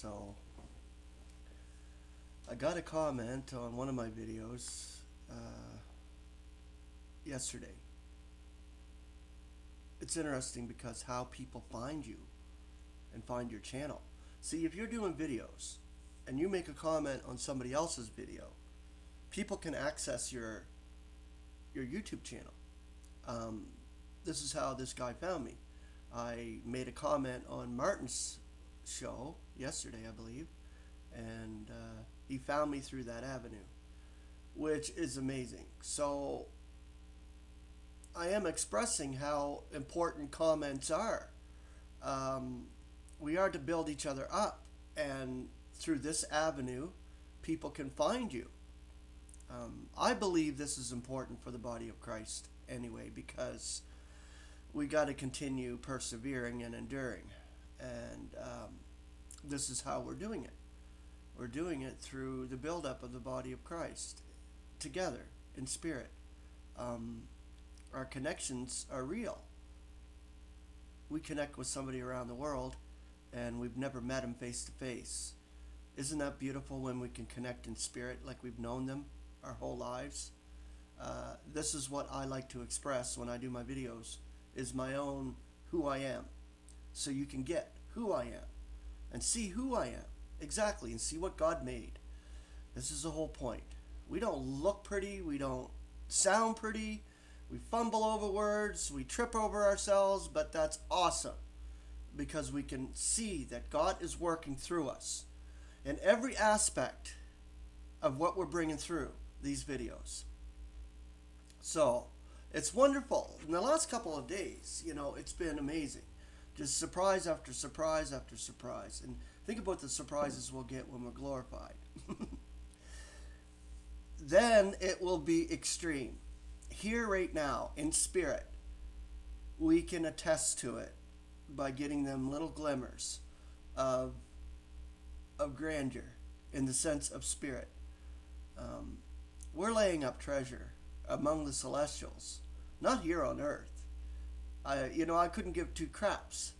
So I got a comment on one of my videos yesterday. It's interesting because how people find you and find your channel. See, if you're doing videos and you make a comment on somebody else's video, people can access your YouTube channel. This is how this guy found me. I made a comment on Martin's show yesterday, I believe, and he found me through that avenue, which is amazing. So I am expressing how important comments are. We are to build each other up, and through this avenue, people can find you. I believe this is important for the body of Christ anyway, because we got to continue persevering and enduring, and this is how we're doing it. We're doing it through the buildup of the body of Christ together in spirit. Our connections are real. We connect with somebody around the world, and we've never met them face to face. Isn't that beautiful when we can connect in spirit like we've known them our whole lives? This is what I like to express when I do my videos, is my own who I am. So you can get who I am and see who I am exactly and see what God made. This is the whole point. We don't look pretty. We don't sound pretty. We fumble over words. We trip over ourselves, but that's awesome because we can see that God is working through us in every aspect of what we're bringing through these videos. So it's wonderful. In the last couple of days, it's been amazing. Just surprise after surprise after surprise. And think about the surprises we'll get when we're glorified. Then it will be extreme. Here right now, in spirit, we can attest to it by getting them little glimmers of grandeur in the sense of spirit. We're laying up treasure among the celestials, not here on earth. I couldn't give two craps,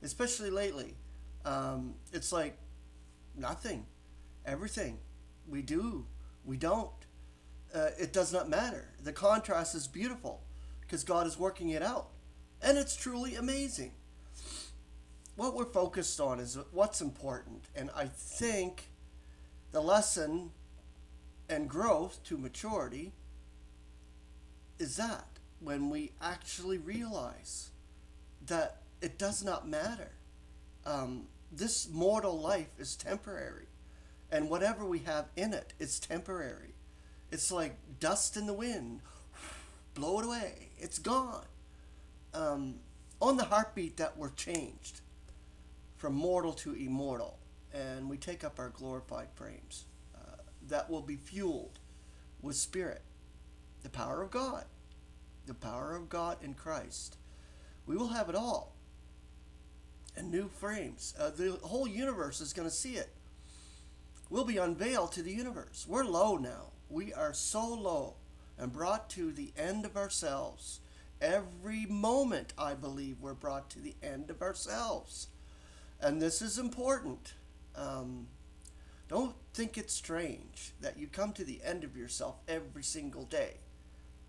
especially lately. It's like nothing, everything. We do, we don't. It does not matter. The contrast is beautiful because God is working it out, and it's truly amazing. What we're focused on is what's important, and I think the lesson and growth to maturity is that when we actually realize that it does not matter. This mortal life is temporary, and whatever we have in it is temporary. It's like dust in the wind. Blow it away. It's gone. On the heartbeat that we're changed from mortal to immortal, and we take up our glorified frames that will be fueled with spirit, the power of God. The power of God in Christ. We will have it all. And new frames. The whole universe is going to see it. We'll be unveiled to the universe. We're low now. We are so low and brought to the end of ourselves. Every moment, I believe, we're brought to the end of ourselves. And this is important. Don't think it's strange that you come to the end of yourself every single day,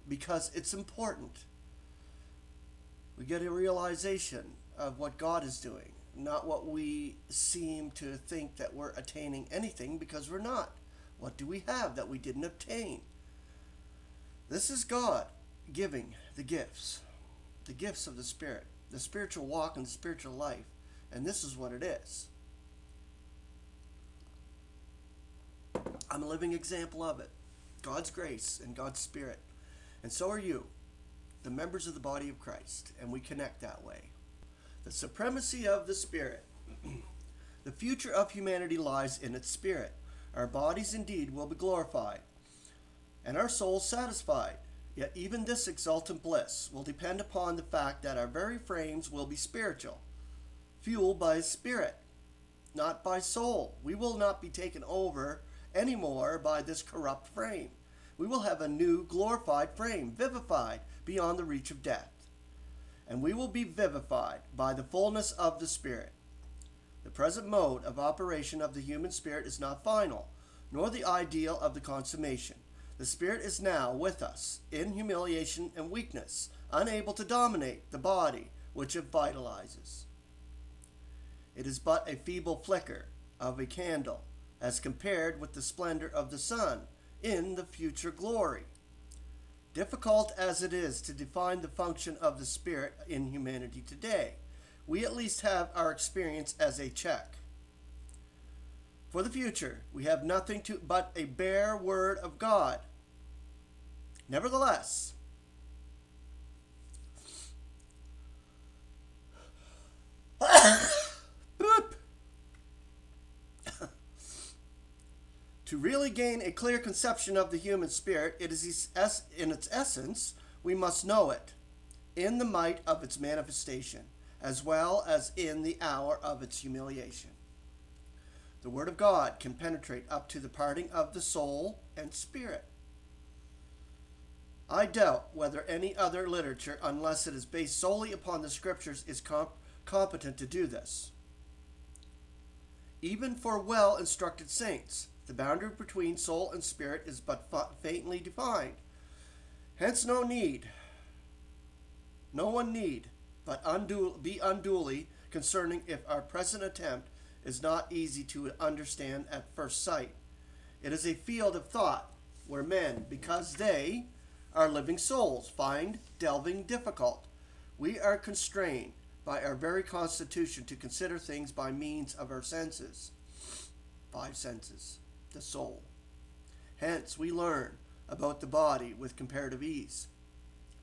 because it's important. We get a realization of what God is doing, not what we seem to think that we're attaining anything, because we're not. What do we have that we didn't obtain? This is God giving the gifts of the Spirit, the spiritual walk and the spiritual life, and this is what it is. I'm a living example of it. God's grace and God's Spirit. And so are you, the members of the body of Christ, and we connect that way. The supremacy of the Spirit. The future of humanity lies in its spirit. Our bodies indeed will be glorified, and our souls satisfied. Yet even this exultant bliss will depend upon the fact that our very frames will be spiritual, fueled by Spirit, not by soul. We will not be taken over anymore by this corrupt frame. We will have a new glorified frame, vivified beyond the reach of death. And we will be vivified by the fullness of the Spirit. The present mode of operation of the human spirit is not final, nor the ideal of the consummation. The spirit is now with us, in humiliation and weakness, unable to dominate the body which it vitalizes. It is but a feeble flicker of a candle, as compared with the splendor of the sun in the future glory. Difficult as it is to define the function of the spirit in humanity today, we at least have our experience as a check. For the future, we have nothing but a bare word of God. Nevertheless, to really gain a clear conception of the human spirit, it is in its essence, we must know it, in the might of its manifestation, as well as in the hour of its humiliation. The Word of God can penetrate up to the parting of the soul and spirit. I doubt whether any other literature, unless it is based solely upon the Scriptures, is competent to do this. Even for well-instructed saints, the boundary between soul and spirit is but faintly defined. Hence no one need but be unduly concerning if our present attempt is not easy to understand at first sight. It is a field of thought where men, because they are living souls, find delving difficult. We are constrained by our very constitution to consider things by means of our senses. 5 senses, the soul. Hence we learn about the body with comparative ease.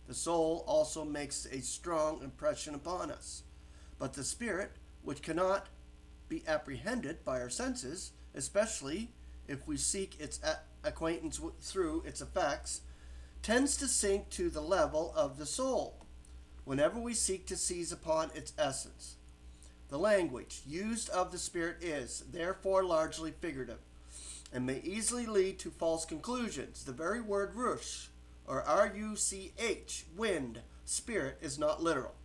The soul also makes a strong impression upon us, but the spirit, which cannot be apprehended by our senses, especially if we seek its acquaintance through its effects, tends to sink to the level of the soul whenever we seek to seize upon its essence. The language used of the spirit is, therefore, largely figurative, and may easily lead to false conclusions. The very word ruch, or R-U-C-H, wind, spirit, is not literal.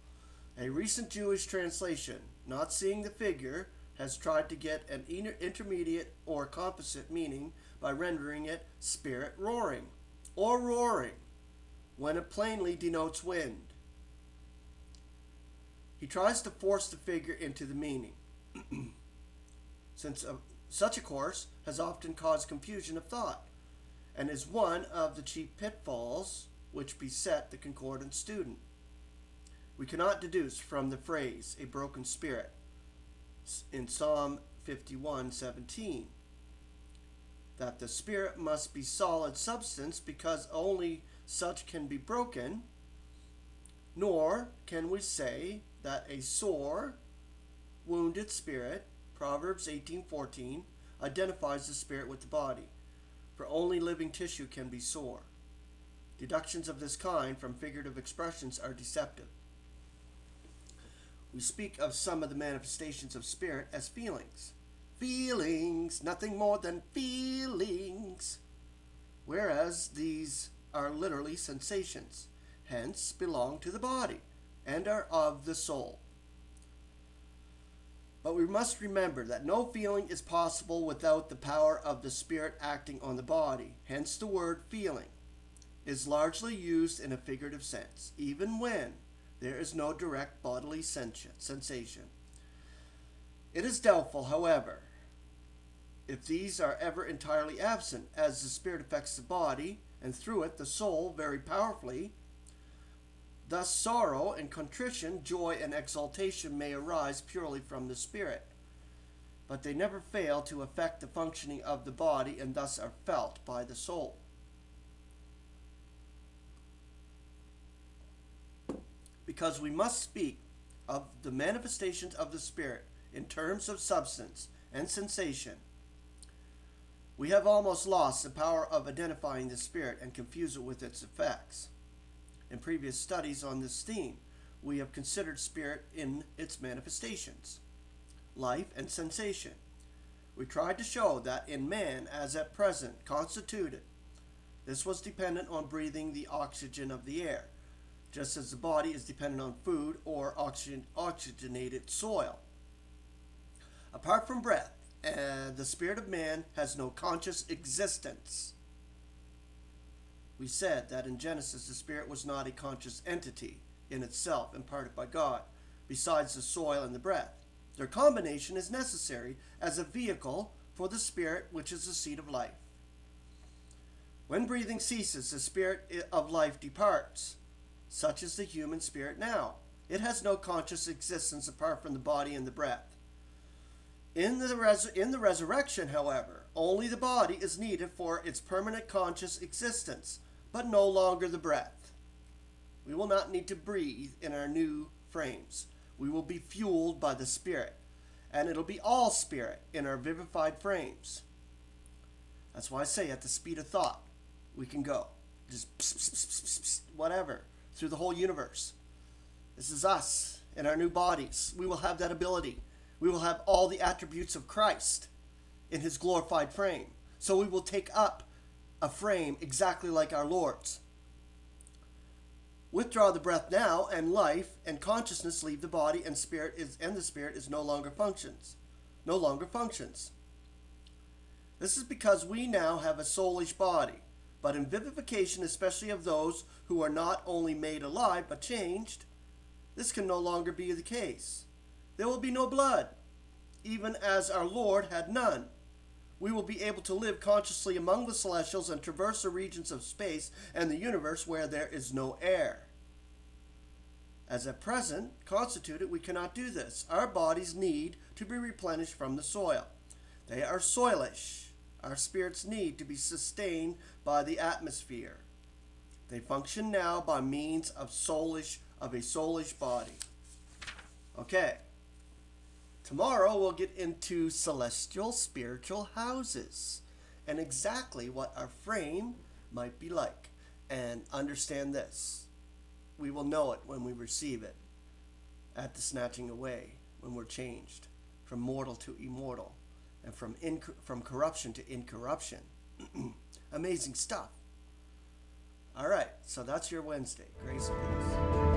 A recent Jewish translation, not seeing the figure, has tried to get an intermediate or composite meaning by rendering it spirit roaring, or roaring, when it plainly denotes wind. He tries to force the figure into the meaning, since such a course has often caused confusion of thought, and is one of the chief pitfalls which beset the concordant student. We cannot deduce from the phrase, a broken spirit, in Psalm 51:17, that the spirit must be solid substance, because only such can be broken, nor can we say that a sore, wounded spirit, Proverbs 18:14, identifies the spirit with the body, for only living tissue can be sore. Deductions of this kind from figurative expressions are deceptive. We speak of some of the manifestations of spirit as feelings. Feelings, nothing more than feelings, whereas these are literally sensations, hence belong to the body, and are of the soul. But we must remember that no feeling is possible without the power of the spirit acting on the body. Hence the word feeling is largely used in a figurative sense, even when there is no direct bodily sensation. It is doubtful, however, if these are ever entirely absent, as the spirit affects the body, and through it the soul very powerfully. Thus sorrow and contrition, joy and exaltation may arise purely from the spirit, but they never fail to affect the functioning of the body, and thus are felt by the soul. Because we must speak of the manifestations of the spirit in terms of substance and sensation, we have almost lost the power of identifying the spirit and confuse it with its effects. In previous studies on this theme, we have considered spirit in its manifestations, life and sensation. We tried to show that in man, as at present constituted, this was dependent on breathing the oxygen of the air, just as the body is dependent on food or oxygenated soil. Apart from breath, the spirit of man has no conscious existence. We said that in Genesis the spirit was not a conscious entity in itself imparted by God, besides the soil and the breath. Their combination is necessary as a vehicle for the spirit, which is the seed of life. When breathing ceases, the spirit of life departs. Such is the human spirit now. It has no conscious existence apart from the body and the breath. In the resurrection, however, only the body is needed for its permanent conscious existence, but no longer the breath. We will not need to breathe in our new frames. We will be fueled by the Spirit, and it'll be all Spirit in our vivified frames. That's why I say at the speed of thought, we can go. Just pss, pss, pss, pss, pss, whatever, through the whole universe. This is us in our new bodies. We will have that ability. We will have all the attributes of Christ in his glorified frame. So we will take up a frame exactly like our Lord's. Withdraw the breath now, and life and consciousness leave the body, and the spirit is no longer functions. This is because we now have a soulish body. But in vivification, especially of those who are not only made alive but changed, this can no longer be the case. There will be no blood, even as our Lord had none. We will be able to live consciously among the celestials and traverse the regions of space and the universe where there is no air. As at present constituted, we cannot do this. Our bodies need to be replenished from the soil. They are soilish. Our spirits need to be sustained by the atmosphere. They function now by means of a soulish body. Okay. Tomorrow we'll get into celestial spiritual houses and exactly what our frame might be like. And understand this. We will know it when we receive it at the snatching away, when we're changed from mortal to immortal and from corruption to incorruption. Amazing stuff. All right, so that's your Wednesday. Grace and peace.